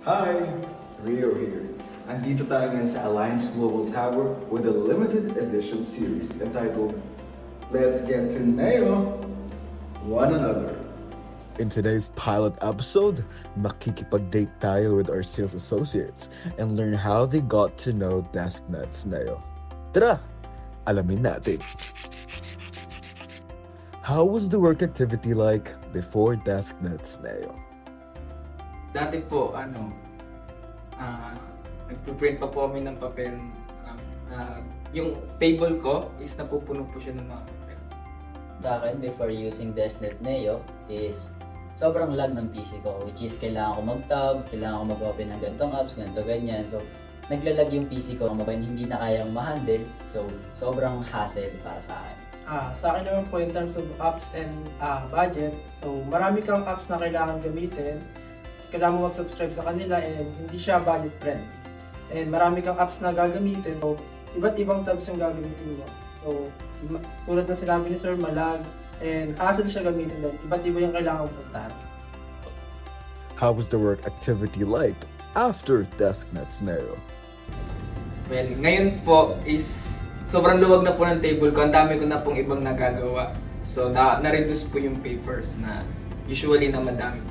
Hi! Rio here. Andito tayo ngayon sa Alliance Global Tower with a limited edition series entitled Let's Get to Know One Another. In today's pilot episode, makikipag-date tayo with our sales associates and learn how they got to know DeskNet's Neo. Tara, alamin natin. How was the work activity like before DeskNet's Neo? Dati po, nagpiprint pa po kami ng papel. Yung table ko is napupuno po siya ng mga papel. Sa akin, before using DeskNet Neo is sobrang lag ng PC ko, which is kailangan ko mag-tab, kailangan ko mag-open ng ganitong apps, ganito ganyan. So, naglalag yung PC ko when hindi na kayang ma-handle. So, sobrang hassle para sa akin. Sa akin naman po in terms of apps and budget, so marami kang apps na kailangan gamitin, kailangan mo mag-subscribe sa kanila and hindi siya budget friendly. And marami kang apps na gagamitin, so iba't ibang tabs yung gagamitin mo. So tulad na sinabi ni Sir, malag and hassle siya gamitin doon, iba't iba yung kailangan puntahan. How was the work activity like after DeskNet's Neo? Well, ngayon po is sobrang luwag na po ng table ko. Ang dami ko na pong ibang nagagawa. So, na-reduce po yung papers na usually na madami po.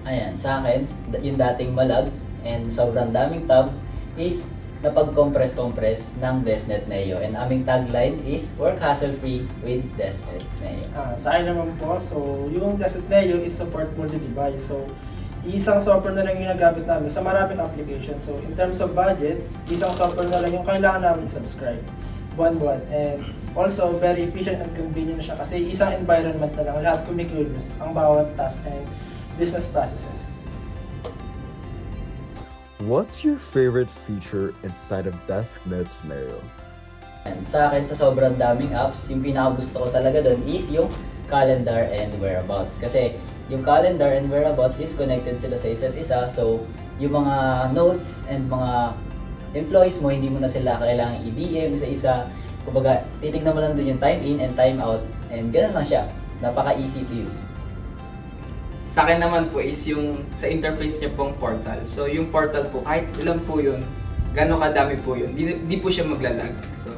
Ayan, sa akin, yung dating malag and sobrang daming tab is napag-compress ng DeskNet Neo. And aming tagline is work hassle-free with DeskNet Neo. Sa akin naman po, so yung DeskNet Neo, it support multi-device. So, isang software na lang yung nagamit namin sa maraming application. So, in terms of budget, isang software na lang yung kailangan namin subscribe buwan-buwan. And also, very efficient and convenient siya kasi isang environment na lang, lahat kumikilos ang bawat task and business processes. What's your favorite feature inside of DeskNet's Neo? And sa akin, sa sobrang daming apps, yung pinakagusto ko talaga doon is yung calendar and whereabouts. Kasi yung calendar and whereabouts is connected sila sa isa't isa. So, yung mga notes and mga employees mo, hindi mo na sila kailangan i-DM sa isa. Kumbaga, titignan mo lang doon yung time in and time out. And ganun lang siya. Napaka-easy to use. Sa akin naman po is yung sa interface niya pong portal. So, yung portal po, kahit ilan po yun, gano'ng kadami po yun, di po siya maglalag. So,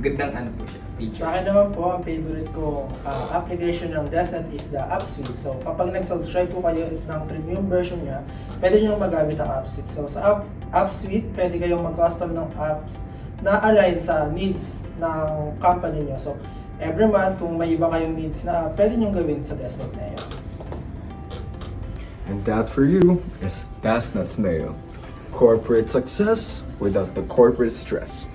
gandang po siya. Features. Sa akin naman po, ang favorite ko application ng DeskNet is the App Suite. So, kapag nag-subscribe po kayo ng premium version niya, pwede nyo magamit ang App Suite. So, sa App Suite, pwede kayong mag-custom ng apps na align sa needs ng company nyo. So, every month, kung may iba kayong needs na pwede nyo gawin sa DeskNet na yun. And that for you is DeskNet's Neo. Corporate success without the corporate stress.